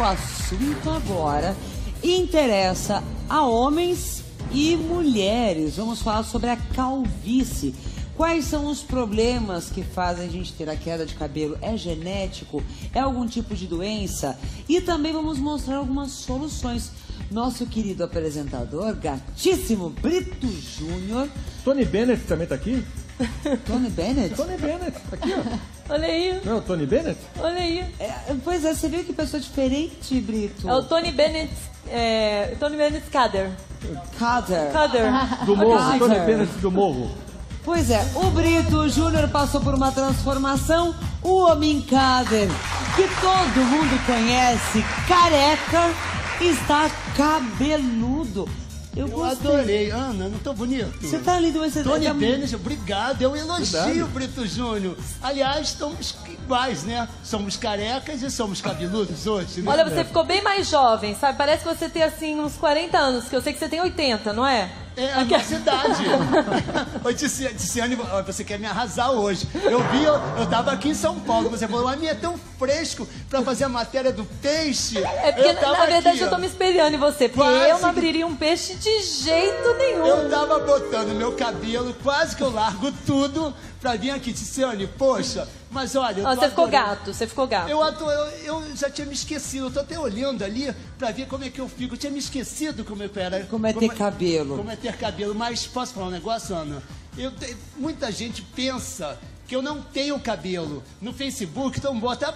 o assunto agora interessa a homens e mulheres. Vamos falar sobre a calvície. Quais são os problemas que fazem a gente ter a queda de cabelo? É genético? É algum tipo de doença? E também vamos mostrar algumas soluções. Nosso querido apresentador, gatíssimo Brito Júnior. Tony Bennett também tá aqui? Tony Bennett? Tony Bennett, tá aqui, ó. Olha aí. Não é o Tony Bennett? Olha aí. Pois é, você viu que pessoa diferente, Brito? É o Tony Bennett, Tony Bennett Cader. Cader. Do Morro, Cader. Tony Bennett do Morro. Pois é, o Brito Júnior passou por uma transformação. O homem Cader, que todo mundo conhece, careca, está cabeludo. Eu adorei. Ana, não tô bonito? Você tá lindo, mas você Tony tá... Bennett, obrigado. Eu elogio Verdade. o Brito Júnior. Aliás, estamos iguais, né? Somos carecas e somos cabeludos hoje, né? Olha, você ficou bem mais jovem, sabe? Parece que você tem, assim, uns 40 anos, que eu sei que você tem 80, não é? É a nossa idade. Oi, Ticiane, você quer me arrasar hoje. Eu tava aqui em São Paulo, você falou, a minha é tão fresco pra fazer a matéria do peixe. É porque, na verdade, aqui, eu tô me espelhando em você, porque Quase eu não abriria um peixe de jeito nenhum. Eu tava botando meu cabelo, quase que eu largo tudo pra vir aqui, Ticiane, poxa. Mas olha, Você ficou gato, você ficou gato. Eu já tinha me esquecido, eu tô até olhando ali pra ver como é que eu fico. Eu tinha me esquecido como eu era. Como é ter cabelo. Como é ter cabelo, mas posso falar um negócio, Ana? Muita gente pensa que eu não tenho cabelo. No Facebook, então bota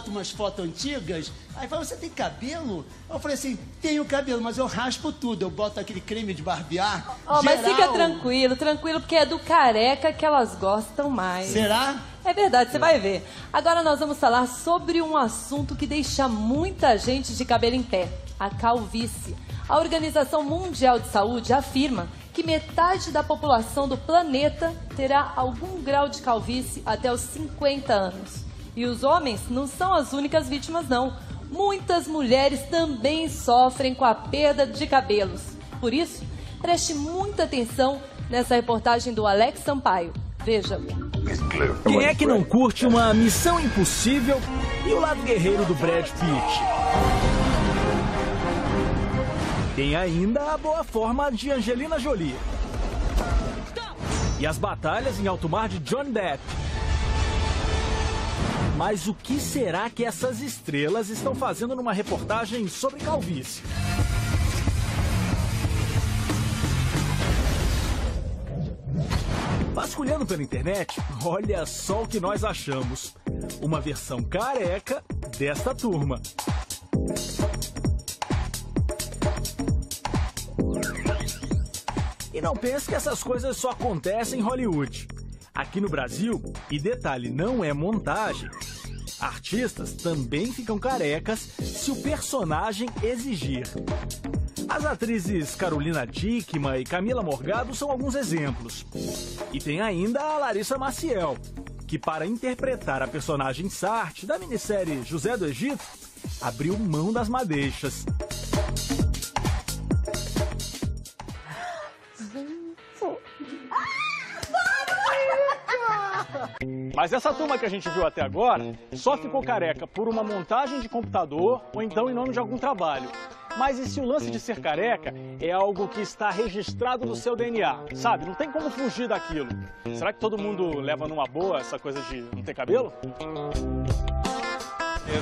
umas fotos antigas, aí fala, você tem cabelo? Eu falei assim, tenho cabelo, mas eu raspo tudo, eu boto aquele creme de barbear. Mas fica tranquilo, porque é do careca que elas gostam mais. Será? É verdade, você vai ver. Agora nós vamos falar sobre um assunto que deixa muita gente de cabelo em pé, a calvície. A Organização Mundial de Saúde afirma que metade da população do planeta terá algum grau de calvície até os 50 anos. E os homens não são as únicas vítimas, não. Muitas mulheres também sofrem com a perda de cabelos. Por isso, preste muita atenção nessa reportagem do Alex Sampaio. Veja. Quem é que não curte uma missão impossível e o lado guerreiro do Brad Pitt? Tem ainda a boa forma de Angelina Jolie. E as batalhas em alto mar de Johnny Depp. Mas o que será que essas estrelas estão fazendo numa reportagem sobre calvície? Vasculhando pela internet, olha só o que nós achamos. Uma versão careca desta turma. E não pense que essas coisas só acontecem em Hollywood. Aqui no Brasil, e detalhe, não é montagem, artistas também ficam carecas se o personagem exigir. As atrizes Carolina Dickman e Camila Morgado são alguns exemplos. E tem ainda a Larissa Maciel, que para interpretar a personagem Sartre da minissérie José do Egito, abriu mão das madeixas. Mas essa turma que a gente viu até agora só ficou careca por uma montagem de computador ou então em nome de algum trabalho. Mas e se o lance de ser careca é algo que está registrado no seu DNA, sabe? Não tem como fugir daquilo. Será que todo mundo leva numa boa essa coisa de não ter cabelo?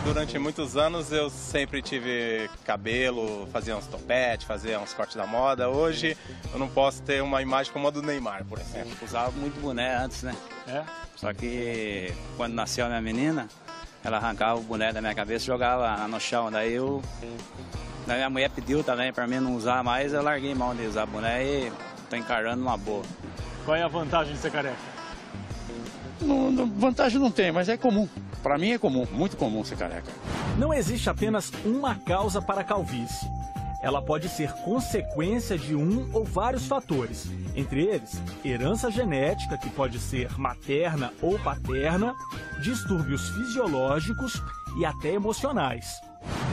Durante muitos anos eu sempre tive cabelo, fazia uns topetes, fazia uns cortes da moda. Hoje eu não posso ter uma imagem como a do Neymar, por exemplo. Usava muito boné antes, né? É? Só que quando nasceu a minha menina, ela arrancava o boné da minha cabeça e jogava no chão. Daí minha mulher pediu também para mim não usar mais, eu larguei mão de usar boné e tô encarando uma boa. Qual é a vantagem de ser careca? Vantagem não tem, mas é comum. Para mim é comum, muito comum ser careca. Não existe apenas uma causa para a calvície. Ela pode ser consequência de um ou vários fatores. Entre eles, herança genética, que pode ser materna ou paterna, distúrbios fisiológicos e até emocionais.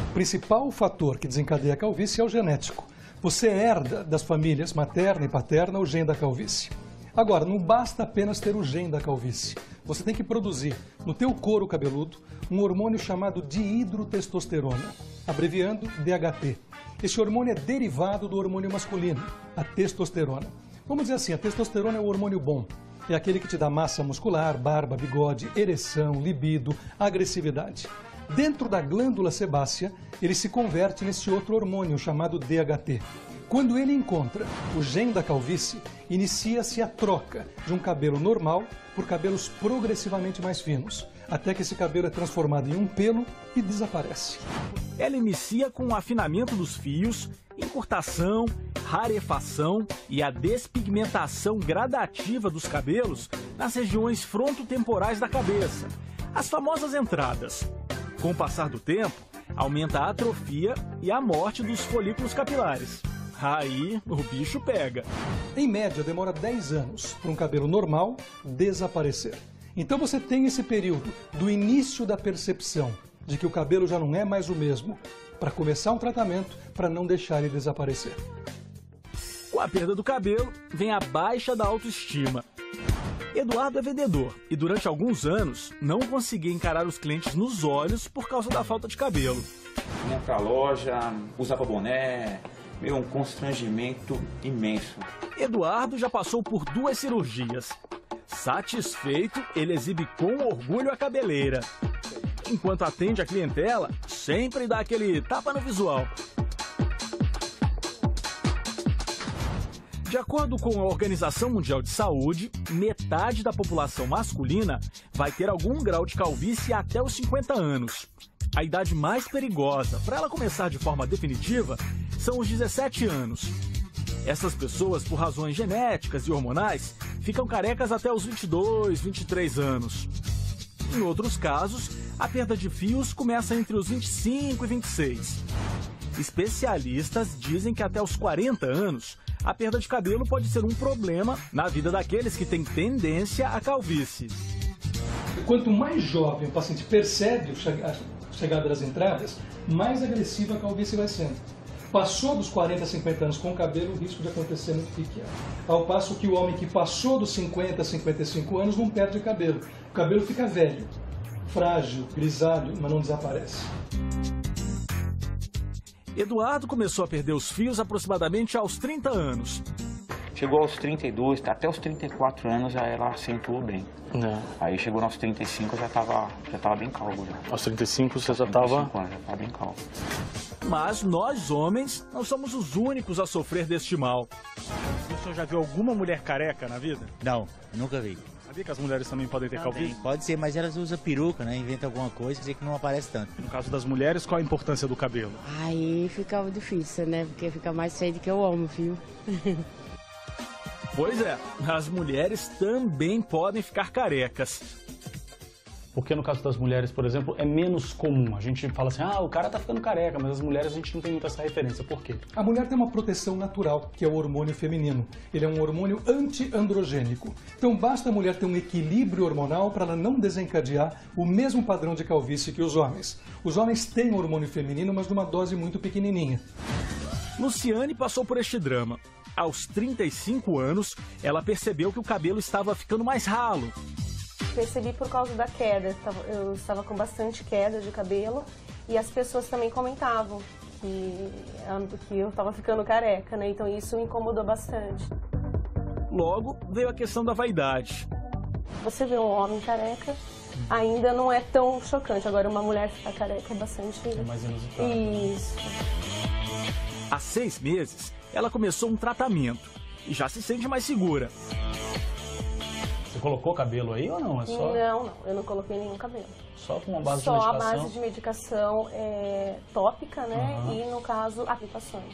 O principal fator que desencadeia a calvície é o genético. Você herda das famílias materna e paterna o gene da calvície. Agora, não basta apenas ter o gene da calvície. Você tem que produzir no teu couro cabeludo um hormônio chamado dihidrotestosterona, abreviando DHT. Esse hormônio é derivado do hormônio masculino, a testosterona. Vamos dizer assim, a testosterona é o hormônio bom. É aquele que te dá massa muscular, barba, bigode, ereção, libido, agressividade. Dentro da glândula sebácea, ele se converte nesse outro hormônio chamado DHT. Quando ele encontra o gene da calvície, inicia-se a troca de um cabelo normal por cabelos progressivamente mais finos, até que esse cabelo é transformado em um pelo e desaparece. Ela inicia com o afinamento dos fios, encurtação, rarefação e a despigmentação gradativa dos cabelos nas regiões frontotemporais da cabeça, as famosas entradas. Com o passar do tempo, aumenta a atrofia e a morte dos folículos capilares. Aí o bicho pega. Em média, demora 10 anos para um cabelo normal desaparecer. Então você tem esse período do início da percepção de que o cabelo já não é mais o mesmo, para começar um tratamento para não deixar ele desaparecer. Com a perda do cabelo, vem a baixa da autoestima. Eduardo é vendedor e durante alguns anos não conseguia encarar os clientes nos olhos por causa da falta de cabelo. Vinha pra loja, usava boné, um constrangimento imenso. Eduardo já passou por 2 cirurgias. Satisfeito, ele exibe com orgulho a cabeleira. Enquanto atende a clientela, sempre dá aquele tapa no visual. De acordo com a Organização Mundial de Saúde, metade da população masculina vai ter algum grau de calvície até os 50 anos. A idade mais perigosa para ela começar de forma definitiva são os 17 anos. Essas pessoas, por razões genéticas e hormonais, ficam carecas até os 22, 23 anos. Em outros casos, a perda de fios começa entre os 25 e 26. Especialistas dizem que até os 40 anos, a perda de cabelo pode ser um problema na vida daqueles que têm tendência à calvície. Quanto mais jovem o paciente percebe a chegada das entradas, mais agressiva a calvície vai sendo. Passou dos 40, 50 anos com o cabelo, o risco de acontecer é muito pequeno. Ao passo que o homem que passou dos 50, 55 anos não perde cabelo. O cabelo fica velho, frágil, grisalho, mas não desaparece. Eduardo começou a perder os fios aproximadamente aos 30 anos. Chegou aos 32, até os 34 anos já ela acentuou bem. Aí chegou aos 35, eu já tava bem calvo. Já. Aos 35 você já tava? estava... Já tava bem calvo. Mas nós, homens, não somos os únicos a sofrer deste mal. O senhor já viu alguma mulher careca na vida? Não, nunca vi. Sabia que as mulheres também podem ter calvície? Pode ser, mas elas usam peruca, né? Inventa alguma coisa, que não aparece tanto. No caso das mulheres, qual a importância do cabelo? Aí fica difícil, né? Porque fica mais feio do que o homem, viu? Pois é, as mulheres também podem ficar carecas. Porque no caso das mulheres, por exemplo, é menos comum. A gente fala assim, o cara tá ficando careca, mas as mulheres a gente não tem muita essa referência. Por quê? A mulher tem uma proteção natural, que é o hormônio feminino. Ele é um hormônio anti-androgênico. Então basta a mulher ter um equilíbrio hormonal para ela não desencadear o mesmo padrão de calvície que os homens. Os homens têm hormônio feminino, mas numa dose muito pequenininha. Luciane passou por este drama. Aos 35 anos, ela percebeu que o cabelo estava ficando mais ralo. Percebi por causa da queda, eu estava com bastante queda de cabelo e as pessoas também comentavam que eu estava ficando careca, né? Então isso me incomodou bastante. Logo veio a questão da vaidade. Você vê um homem careca, ainda não é tão chocante, agora uma mulher ficar careca é bastante... É mais inusitado. Isso. Há 6 meses, ela começou um tratamento e já se sente mais segura. Você colocou cabelo aí ou não? É só... Não, eu não coloquei nenhum cabelo. Só com uma base de medicação? Só a base de medicação tópica, né? E, no caso, aplicações.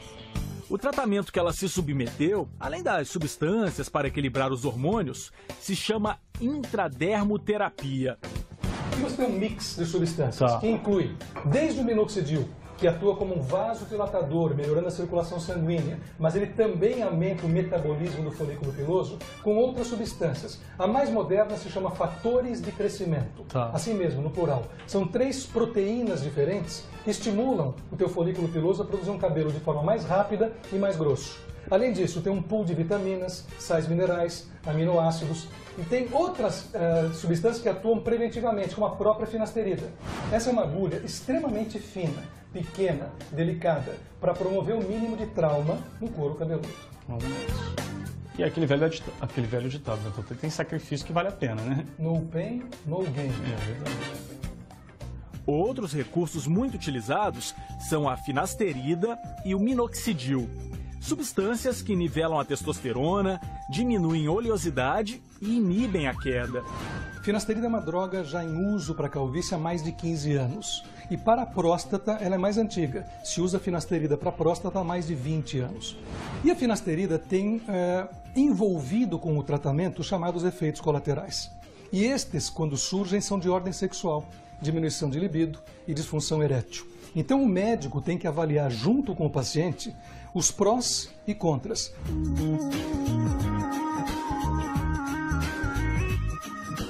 O tratamento que ela se submeteu, além das substâncias para equilibrar os hormônios, se chama intradermoterapia. E você tem um mix de substâncias que inclui desde o minoxidil, que atua como um vasodilatador, melhorando a circulação sanguínea, mas ele também aumenta o metabolismo do folículo piloso com outras substâncias. A mais moderna se chama fatores de crescimento. Assim mesmo, no plural. São 3 proteínas diferentes que estimulam o teu folículo piloso a produzir um cabelo de forma mais rápida e mais grosso. Além disso, tem um pool de vitaminas, sais minerais, aminoácidos e tem outras substâncias que atuam preventivamente, como a própria finasterida. Essa é uma agulha extremamente fina, pequena, delicada, para promover o mínimo de trauma no couro cabeludo. E aquele velho ditado, né? Então, tem sacrifício que vale a pena, né? No pain, no gain. É verdade. Outros recursos muito utilizados são a finasterida e o minoxidil. Substâncias que nivelam a testosterona, diminuem oleosidade e inibem a queda. Finasterida é uma droga já em uso para calvície há mais de 15 anos. E para a próstata, ela é mais antiga. Se usa finasterida para a próstata há mais de 20 anos. E a finasterida tem envolvido com o tratamento chamados efeitos colaterais. E estes, quando surgem, são de ordem sexual, diminuição de libido e disfunção erétil. Então o médico tem que avaliar junto com o paciente os prós e contras.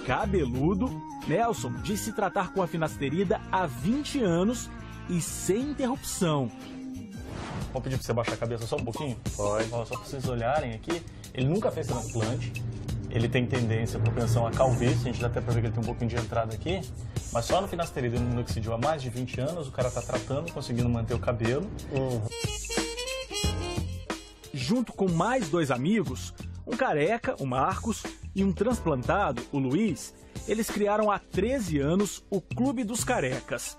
Cabeludo, Nelson diz se tratar com a finasterida há 20 anos e sem interrupção. Vamos pedir para você baixar a cabeça só um pouquinho? Pode. Só para vocês olharem aqui, ele nunca fez transplante, ele tem tendência, propensão a calvície, a gente dá até para ver que ele tem um pouquinho de entrada aqui, mas só no finasterida e no minoxidil há mais de 20 anos, o cara está tratando, conseguindo manter o cabelo. Junto com mais 2 amigos, um careca, o Marcos, e um transplantado, o Luiz, eles criaram há 13 anos o Clube dos Carecas.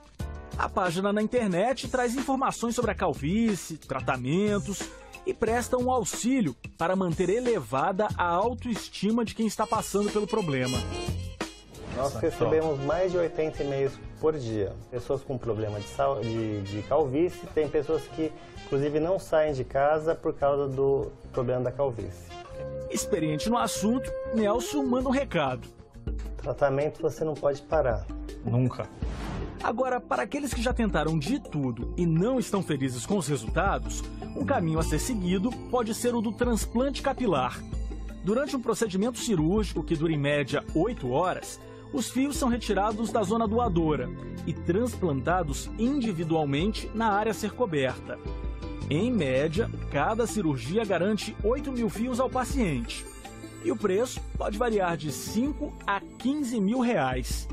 A página na internet traz informações sobre a calvície, tratamentos e presta um auxílio para manter elevada a autoestima de quem está passando pelo problema. Nós recebemos mais de 80 e-mails por dia. Pessoas com problema de calvície, tem pessoas que, inclusive, não saem de casa por causa do problema da calvície. Experiente no assunto, Nelson manda um recado. Tratamento você não pode parar. Nunca. Agora, para aqueles que já tentaram de tudo e não estão felizes com os resultados, um caminho a ser seguido pode ser o do transplante capilar. Durante um procedimento cirúrgico que dura em média 8 horas, os fios são retirados da zona doadora e transplantados individualmente na área a ser coberta. Em média, cada cirurgia garante 8.000 fios ao paciente. E o preço pode variar de 5 a 15 mil reais.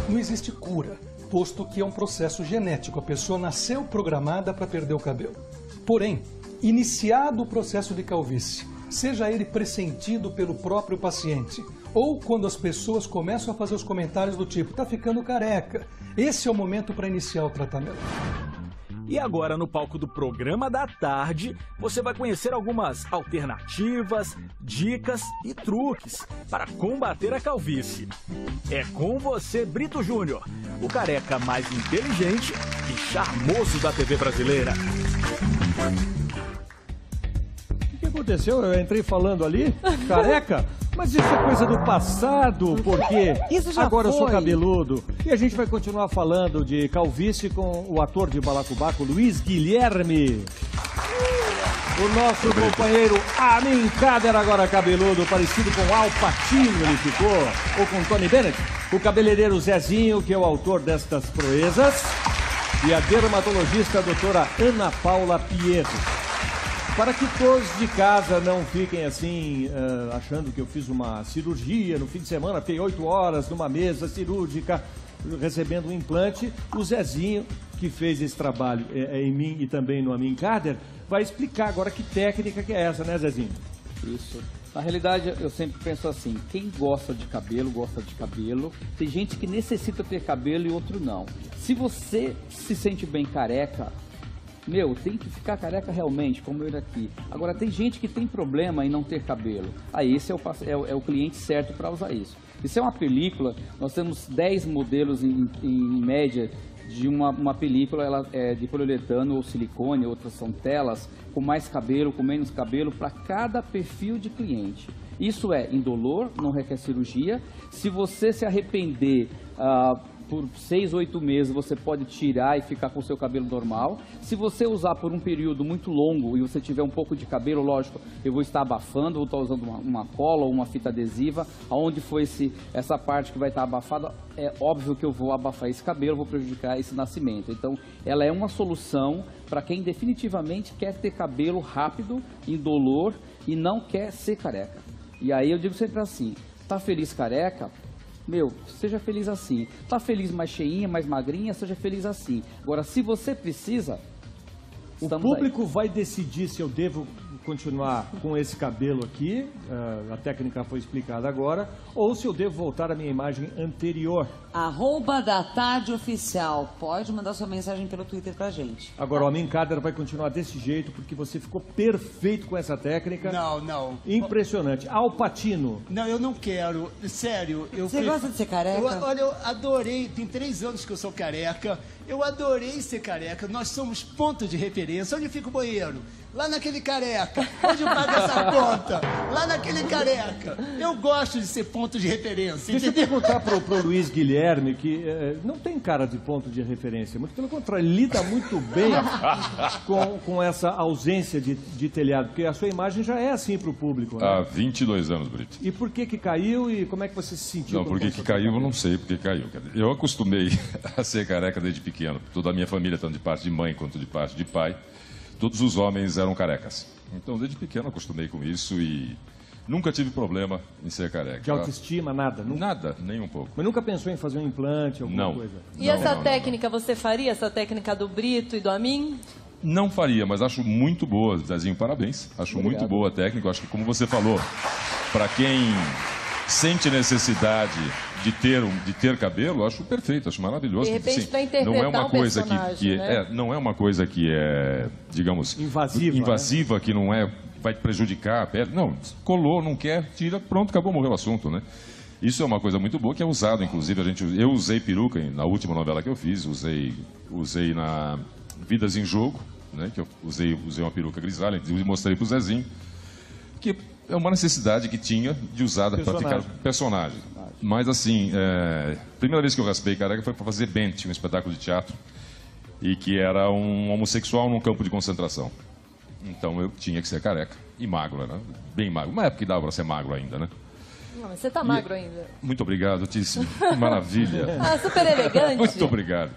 Não existe cura, posto que é um processo genético. A pessoa nasceu programada para perder o cabelo. Porém, iniciado o processo de calvície, seja ele pressentido pelo próprio paciente, ou quando as pessoas começam a fazer os comentários do tipo, tá ficando careca, esse é o momento para iniciar o tratamento. E agora, no palco do Programa da Tarde, você vai conhecer algumas alternativas, dicas e truques para combater a calvície. É com você, Brito Júnior, o careca mais inteligente e charmoso da TV brasileira. O que aconteceu? Eu entrei falando ali, careca, mas isso é coisa do passado, porque agora eu sou cabeludo. E a gente vai continuar falando de calvície com o ator de Balacobaco, Luiz Guilherme. O nosso companheiro Amin Kader, agora cabeludo, parecido com Al Pacino ele ficou, ou com Tony Bennett. O cabeleireiro Zezinho, que é o autor destas proezas. E a dermatologista, a doutora Ana Paula Pierro. Para que todos de casa não fiquem assim, achando que eu fiz uma cirurgia no fim de semana, fiquei 8 horas numa mesa cirúrgica, recebendo um implante, o Zezinho, que fez esse trabalho em mim e também no Amin Kader, vai explicar agora que técnica que é essa, né, Zezinho? Isso. Na realidade, eu sempre penso assim, quem gosta de cabelo, gosta de cabelo. Tem gente que necessita ter cabelo e outro não. Se você se sente bem careca, tem que ficar careca realmente, como eu aqui. Agora, tem gente que tem problema em não ter cabelo. Aí, esse é o cliente certo para usar isso. Isso é uma película, nós temos 10 modelos em média de uma película, ela é de poliuretano ou silicone, outras são telas, com mais cabelo, com menos cabelo, para cada perfil de cliente. Isso é indolor, não requer cirurgia. Se você se arrepender por 6, 8 meses, você pode tirar e ficar com o seu cabelo normal. Se você usar por um período muito longo e você tiver um pouco de cabelo, lógico, eu vou estar abafando, vou estar usando uma cola ou uma fita adesiva. Aonde foi essa parte que vai estar abafada, é óbvio que eu vou abafar esse cabelo, vou prejudicar esse nascimento. Então, ela é uma solução para quem definitivamente quer ter cabelo rápido, indolor e não quer ser careca. E aí eu digo sempre assim, tá feliz careca? Meu, seja feliz assim. Tá feliz mais cheinha, mais magrinha, seja feliz assim. Agora, se você precisa, o público vai decidir se eu devo continuar com esse cabelo aqui, a técnica foi explicada agora, ou se eu devo voltar à minha imagem anterior. @datardeoficial. Pode mandar sua mensagem pelo Twitter pra gente. Agora, o Amin Kader vai continuar desse jeito, porque você ficou perfeito com essa técnica. Não. Impressionante. Al Pacino. Não, eu não quero. Sério. Você gosta de ser careca? Olha, eu adorei. Tem 3 anos que eu sou careca. Eu adorei ser careca. Nós somos ponto de referência. Onde fica o banheiro? Lá naquele careca. Onde paga essa conta? Lá naquele careca. Eu gosto de ser ponto de referência. Deixa eu perguntar pro Luiz Guilherme, que não tem cara de ponto de referência. Muito pelo contrário, ele lida muito bem com essa ausência de telhado. Porque a sua imagem já é assim pro público, né? Há 22 anos, Brito. E por que caiu e como é que você se sentiu? Não, por que caiu, eu não sei por que caiu. Eu acostumei a ser careca desde pequeno. Toda a minha família, tanto de parte de mãe quanto de parte de pai, todos os homens eram carecas. Então, desde pequeno, acostumei com isso e nunca tive problema em ser careca. De autoestima, nada? Nada, nem um pouco. Mas nunca pensou em fazer um implante, alguma coisa? E essa técnica, você faria essa técnica do Brito e do Amin? Não faria, mas acho muito boa, Zezinho, parabéns. Acho muito boa a técnica. Acho que, como você falou, para quem sente necessidade de ter cabelo, acho perfeito, acho maravilhoso. De repente, para interpretar não é uma coisa personagem, né? não é uma coisa que é, digamos, invasiva, né? Que não vai prejudicar a pele. Não, colou, não quer, tira, pronto, acabou, morreu o assunto, né? Isso é uma coisa muito boa que é usado, inclusive, eu usei peruca na última novela que eu fiz, usei na Vidas em Jogo, né? Que eu usei uma peruca grisalha, e mostrei pro Zezinho, que é uma necessidade que tinha de usada para ficar personagem. Mas assim, primeira vez que eu raspei careca foi para fazer Bent, um espetáculo de teatro, e que era um homossexual num campo de concentração. Então eu tinha que ser careca e magro, né? Bem magro. Uma época que dava para ser magro ainda, né? Não, mas você tá magro ainda. Muito obrigado, Tíssimo. Maravilha. Super elegante. Muito obrigado.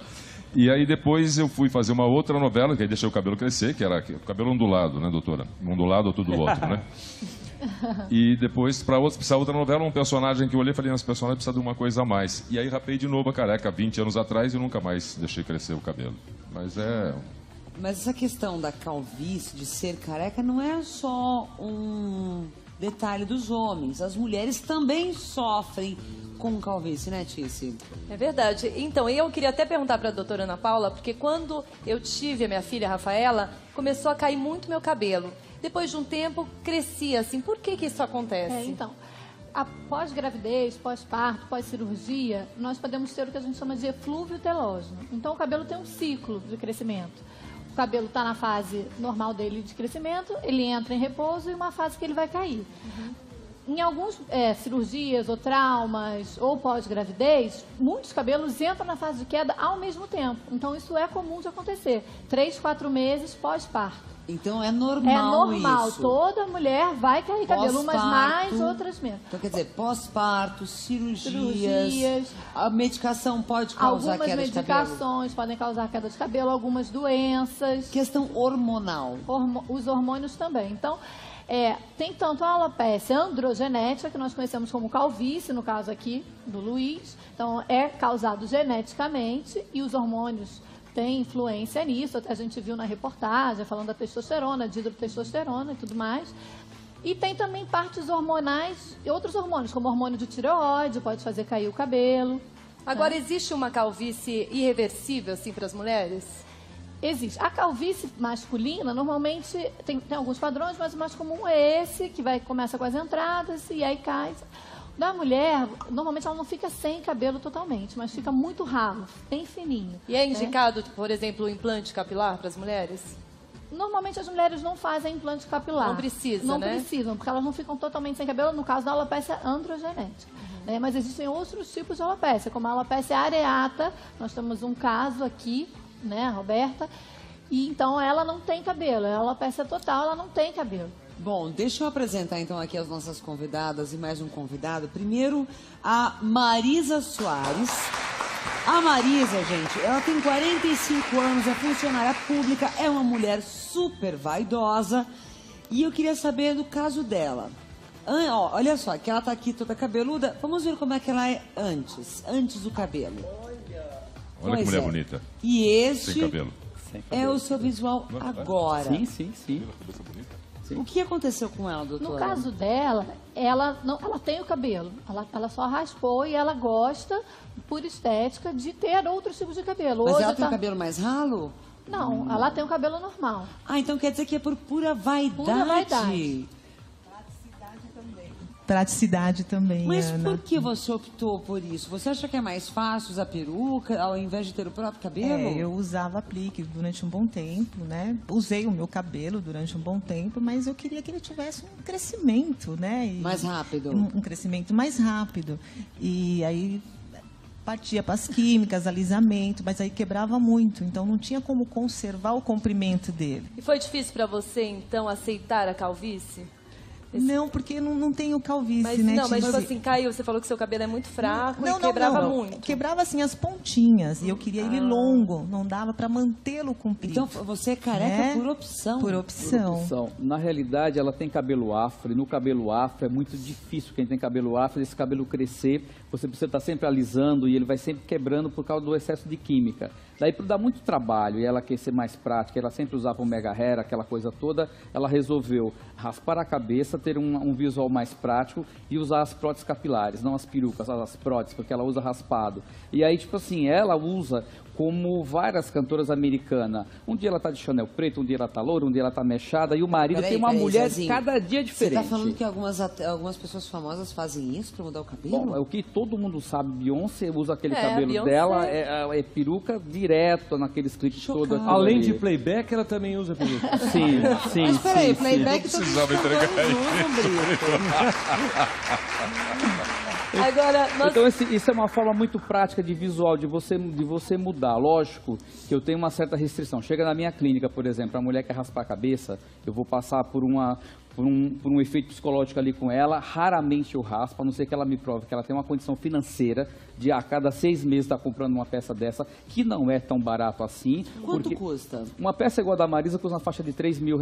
E aí depois eu fui fazer uma outra novela, que aí deixei o cabelo crescer, que era o cabelo ondulado, né, doutora? Ondulado ou tudo outro, né? E depois, para outra novela, um personagem que eu olhei e falei, esse personagem precisa de uma coisa a mais. E aí rapei de novo a careca 20 anos atrás e nunca mais deixei crescer o cabelo. Mas essa questão da calvície, de ser careca, não é só um detalhe dos homens. As mulheres também sofrem com calvície, né, Tícia? É verdade. Então, eu queria até perguntar para a doutora Ana Paula, porque quando eu tive a minha filha, Rafaela, começou a cair muito meu cabelo. Depois de um tempo, crescia assim. Por que isso acontece? Então, após gravidez, pós-parto, pós-cirurgia, nós podemos ter o que a gente chama de eflúvio telógeno. Então, o cabelo tem um ciclo de crescimento. O cabelo está na fase normal dele de crescimento, ele entra em repouso e uma fase que ele vai cair. Em algumas cirurgias ou traumas ou pós-gravidez, muitos cabelos entram na fase de queda ao mesmo tempo. Então, isso é comum de acontecer. 3, 4 meses pós-parto. Então é normal isso. Toda mulher vai cair cabelo, umas mais, outras menos. Então quer dizer, pós-parto, cirurgias, a medicação pode causar queda de cabelo? Algumas medicações podem causar queda de cabelo, algumas doenças. Questão hormonal. Os hormônios também. Então, tem tanto a alopecia androgenética, que nós conhecemos como calvície, no caso aqui do Luiz. Então, é causado geneticamente e os hormônios tem influência nisso, até a gente viu na reportagem, falando da testosterona, dihidrotestosterona e tudo mais. E tem também partes hormonais e outros hormônios, como o hormônio de tireoide, pode fazer cair o cabelo. Agora, existe uma calvície irreversível, assim, para as mulheres? Existe. A calvície masculina, normalmente, tem alguns padrões, mas o mais comum é esse, que começa com as entradas e aí cai. Da mulher, normalmente ela não fica sem cabelo totalmente, mas fica muito ralo, bem fininho. E é indicado, por exemplo, o implante capilar para as mulheres? Normalmente as mulheres não fazem implante capilar. Não precisa, Não né? precisam, porque elas não ficam totalmente sem cabelo, no caso da alopecia androgenética. Né? Mas existem outros tipos de alopecia, como a alopecia areata. Nós temos um caso aqui, né, a Roberta, e então ela não tem cabelo, é a alopecia total, ela não tem cabelo. Bom, deixa eu apresentar então aqui as nossas convidadas e mais um convidado. Primeiro, a Marisa Soares. A Marisa, gente, ela tem 45 anos, é funcionária pública, é uma mulher super vaidosa. E eu queria saber do caso dela. Ó, olha só, que ela tá aqui toda cabeluda. Vamos ver como é que ela é antes do cabelo. Olha que mulher bonita. E este Sem cabelo. é o seu visual agora. Sim. O que aconteceu com ela, doutora? No caso dela, ela tem o cabelo. Ela só raspou e ela gosta, por estética, de ter outros tipos de cabelo. Mas Hoje ela tem o cabelo mais ralo? Não, ela tem o cabelo normal. Ah, então quer dizer que é por pura vaidade. Pura vaidade. Praticidade também, Mas Ana. por que você optou por isso? Você acha que é mais fácil usar peruca ao invés de ter o próprio cabelo? Eu usava aplique durante um bom tempo, né? Usei o meu cabelo durante um bom tempo, mas eu queria que ele tivesse um crescimento, né? Mais rápido. Um crescimento mais rápido. E aí partia para as químicas, alisamento, mas aí quebrava muito, então não tinha como conservar o comprimento dele. E foi difícil para você, então, aceitar a calvície? Não, porque não tenho calvície, mas, né? Não, mas tipo assim, caiu, você falou que seu cabelo é muito fraco e quebrava muito. Quebrava assim as pontinhas e eu queria ele longo, não dava para mantê-lo comprido. Então você é careca por opção. Por opção. Na realidade, ela tem cabelo afro e no cabelo afro é muito difícil quem tem cabelo afro, esse cabelo crescer, você precisa estar sempre alisando e ele vai sempre quebrando por causa do excesso de química. Daí, por dar muito trabalho e ela quer ser mais prática, ela sempre usava um mega hair, aquela coisa toda, ela resolveu raspar a cabeça, ter um visual mais prático e usar as próteses capilares, não as perucas, as próteses, porque ela usa raspado. E aí, tipo assim, ela usa como várias cantoras americanas. Um dia ela tá de Chanel preto, um dia ela tá loura, um dia ela tá mechada, e o marido tem uma mulher Zezinho, cada dia diferente. Você tá falando que algumas pessoas famosas fazem isso para mudar o cabelo? Bom, é o que todo mundo sabe, Beyoncé usa aquele cabelo Beyoncé. dela, é peruca direto naqueles clipes todos. Além de playback, ela também usa peruca. Sim. Mas peraí, sim, playback sim. todos os cantores usam, Agora, Então, isso é uma forma muito prática de visual, de você mudar. Lógico que eu tenho uma certa restrição. Chega na minha clínica, por exemplo, a mulher quer raspar a cabeça, eu vou passar por um efeito psicológico ali com ela, raramente eu raspo, a não ser que ela me prove que ela tem uma condição financeira de a cada 6 meses estar comprando uma peça dessa, que não é tão barato assim. Quanto custa? Uma peça igual a da Marisa custa na faixa de R$3.000,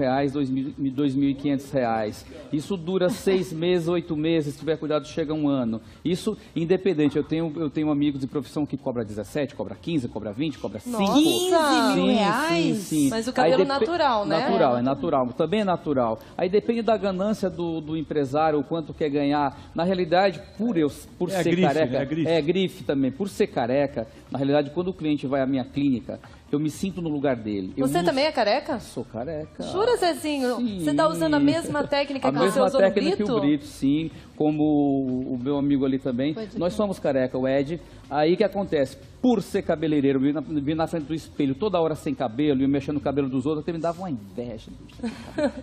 R$2.500. Isso dura 6 meses, 8 meses, se tiver cuidado chega um ano. Isso independente, eu tenho amigos de profissão que cobra 17, cobra 15, cobra 20, cobra 5. Nossa! 15 mil reais? Sim. Mas o cabelo natural, né? Natural, é natural. Também é natural. Aí depende da ganância do empresário, o quanto quer ganhar. Na realidade, por ser grife, careca, né? grife também. Por ser careca, na realidade, quando o cliente vai à minha clínica, eu me sinto no lugar dele. Você também é careca? Sou careca. Jura, Zezinho? Sim. Você está usando a mesma técnica que você usou no Brito? A mesma técnica que o Brito, sim. Como o meu amigo ali também. Nós somos careca, o Ed. Aí o que acontece? Por ser cabeleireiro, vir na frente do espelho toda hora sem cabelo e mexendo no cabelo dos outros, até me dava uma inveja.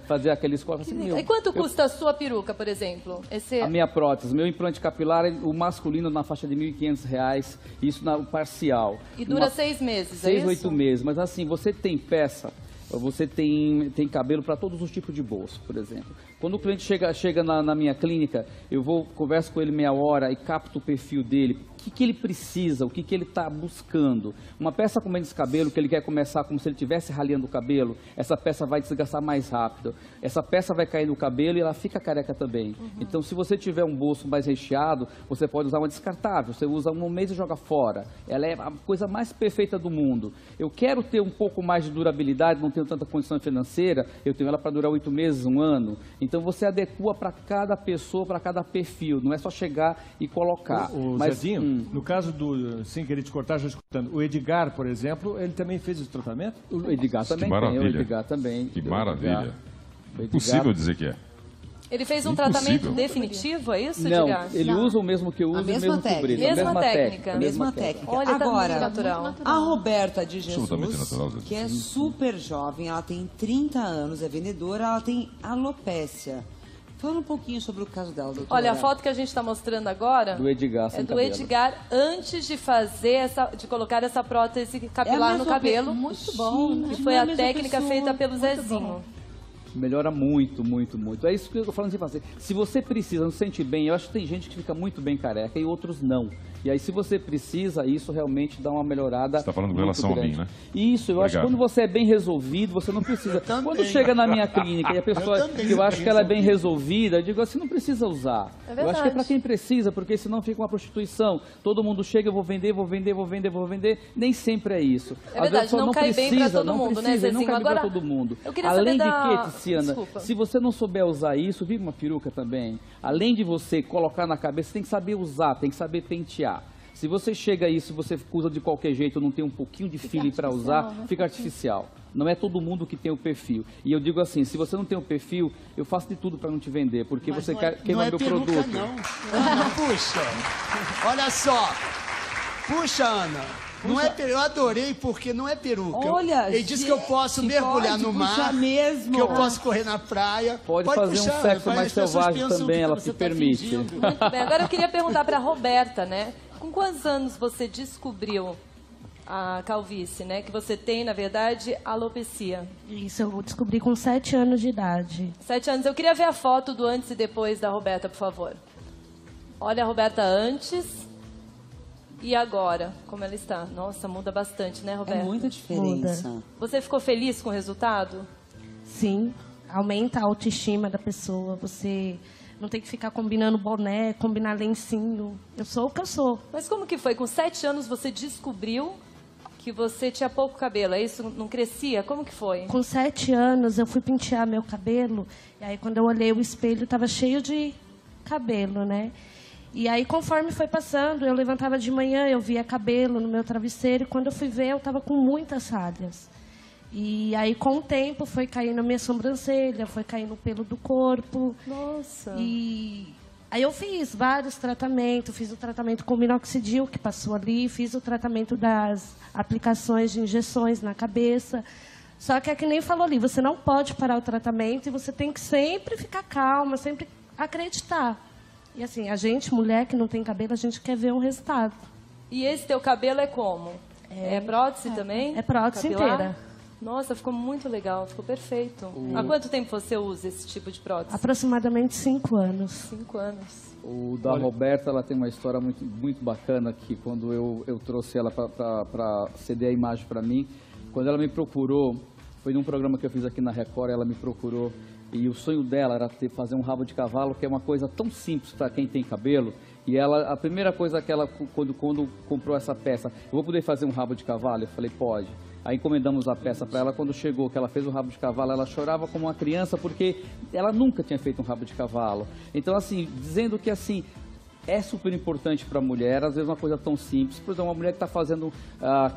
Fazer aquele escola assim, E quanto custa a sua peruca, por exemplo? A minha prótese, meu implante capilar, o masculino na faixa de R$1.500, isso na parcial. E dura 6 meses, 6, é 8 meses. Mas assim, você tem peça, você tem cabelo para todos os tipos de bolso, por exemplo. Quando o cliente chega na minha clínica, eu converso com ele meia hora e capto o perfil dele. O que ele precisa, o que ele está buscando. Uma peça com menos cabelo, que ele quer começar como se ele estivesse raleando o cabelo, essa peça vai desgastar mais rápido. Essa peça vai cair no cabelo e ela fica careca também. Então, se você tiver um bolso mais recheado, você pode usar uma descartável. Você usa um mês e joga fora. Ela é a coisa mais perfeita do mundo. Eu quero ter um pouco mais de durabilidade, não tenho tanta condição financeira, eu tenho ela para durar 8 meses, 1 ano. Então, você adequa para cada pessoa, para cada perfil. Não é só chegar e colocar. Zezinho, no caso do, sem querer te cortar, já escutando, o Edgar, por exemplo, ele também fez esse tratamento? O Edgar também que maravilha. tem, o Edgar também. Que maravilha. Edgar. Impossível dizer que é. Ele fez um Impossível. tratamento definitivo, é isso, Não, Edgar? ele usa o mesmo que eu uso, A o mesma mesmo técnica. cobrido. Mesma técnica. Mesma técnica. Olha, tá Agora, muito natural. a Roberta de Absolutamente Jesus, natural, Zé. que é super jovem, ela tem 30 anos, é vendedora, ela tem alopécia. Fala um pouquinho sobre o caso dela, doutora. Olha, a foto que a gente está mostrando agora Do Edgar, é sem do cabelo. Edgar antes de fazer de colocar essa prótese capilar no cabelo. Muito bom, né? Que foi a técnica feita pelo Zezinho. Melhora muito, muito, muito. É isso que eu tô falando de fazer. Se você precisa, não se sente bem, eu acho que tem gente que fica muito bem careca e outros não. E aí, se você precisa, isso realmente dá uma melhorada. Você está falando com muito relação grande. a mim, né? Isso, eu acho que quando você é bem resolvido, você não precisa. Quando chega na minha clínica e a pessoa que eu acho que ela é bem resolvida, eu digo assim, não precisa usar. É Eu acho que é para verdade. quem precisa, porque senão fica uma prostituição. Todo mundo chega, eu vou vender, vou vender, vou vender, vou vender. Nem sempre é isso. É Às verdade, vezes, só não cai bem pra todo não mundo, né, precisa, não Zezinho? cai bem pra Agora, todo mundo. eu queria Além saber de da- que, Tiziana, Desculpa. se você não souber usar isso, vive uma peruca também. Além de você colocar na cabeça, você tem que saber usar, tem que saber pentear. Se você chega aí, se você usa de qualquer jeito, não tem um pouquinho de feeling para usar, né? fica artificial. Não é todo mundo que tem o perfil. E eu digo assim, se você não tem o perfil, eu faço de tudo para não te vender, porque você queima meu peruca, produto. Não. Ana, puxa. Olha só. Puxa, Ana. Não é peruca. Eu adorei porque não é peruca. Olha, Ele disse que eu posso gente, mergulhar pode no puxar mar, mesmo. que eu posso correr na praia. Pode fazer puxar, um sexo vai, mais as pessoas selvagem pensam também, que ela você se tá permite. fingindo. Muito bem. Agora eu queria perguntar para a Roberta, né? Com quantos anos você descobriu a calvície, né? Que você tem, na verdade, alopecia. Isso, eu descobri com 7 anos de idade. 7 anos. Eu queria ver a foto do antes e depois da Roberta, por favor. Olha a Roberta antes e agora, como ela está. Nossa, muda bastante, né, Roberta? É muita diferença. Você ficou feliz com o resultado? Sim, aumenta a autoestima da pessoa. Você não tem que ficar combinando boné, combinar lencinho. Eu sou o que eu sou. Mas como que foi? Com 7 anos você descobriu que você tinha pouco cabelo, é isso? Não crescia? Como que foi? Com 7 anos, eu fui pentear meu cabelo. E aí, quando eu olhei o espelho, estava cheio de cabelo, né? E aí, conforme foi passando, eu levantava de manhã, eu via cabelo no meu travesseiro. E quando eu fui ver, eu estava com muitas falhas. E aí, com o tempo, foi caindo a minha sobrancelha, foi caindo o pelo do corpo. Nossa! E aí eu fiz vários tratamentos. Fiz o tratamento com minoxidil, que passou ali. Fiz o tratamento das aplicações de injeções na cabeça. Só que é que nem falou ali, você não pode parar o tratamento e você tem que sempre ficar calma, sempre acreditar. E assim, a gente, mulher que não tem cabelo, a gente quer ver um resultado. E esse teu cabelo é como? É prótese também? É prótese Capilar? inteira. Nossa, ficou muito legal, ficou perfeito. Há quanto tempo você usa esse tipo de prótese? Aproximadamente 5 anos. 5 anos. O da Roberta, ela tem uma história muito, muito bacana que quando eu trouxe ela para ceder a imagem para mim, quando ela me procurou, foi num programa que eu fiz aqui na Record, ela me procurou e o sonho dela era fazer um rabo de cavalo, que é uma coisa tão simples para quem tem cabelo. E ela, a primeira coisa que ela, quando comprou essa peça, eu vou poder fazer um rabo de cavalo? Eu falei, pode. Aí encomendamos a peça para ela. Quando chegou, que ela fez o rabo de cavalo, ela chorava como uma criança, porque ela nunca tinha feito um rabo de cavalo. Então, assim, dizendo que, assim, é super importante para a mulher, às vezes uma coisa tão simples. Por exemplo, uma mulher que está fazendo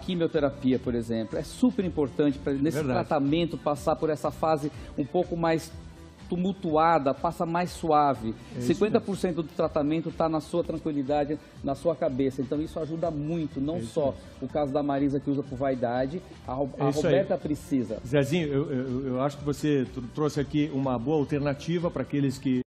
quimioterapia, por exemplo, é super importante para nesse tratamento passar por essa fase um pouco mais tumultuada, passa mais suave. 50% do tratamento está na sua tranquilidade, na sua cabeça. Então isso ajuda muito, não só o caso da Marisa que usa por vaidade, a Roberta precisa. Zezinho, eu acho que você trouxe aqui uma boa alternativa para aqueles que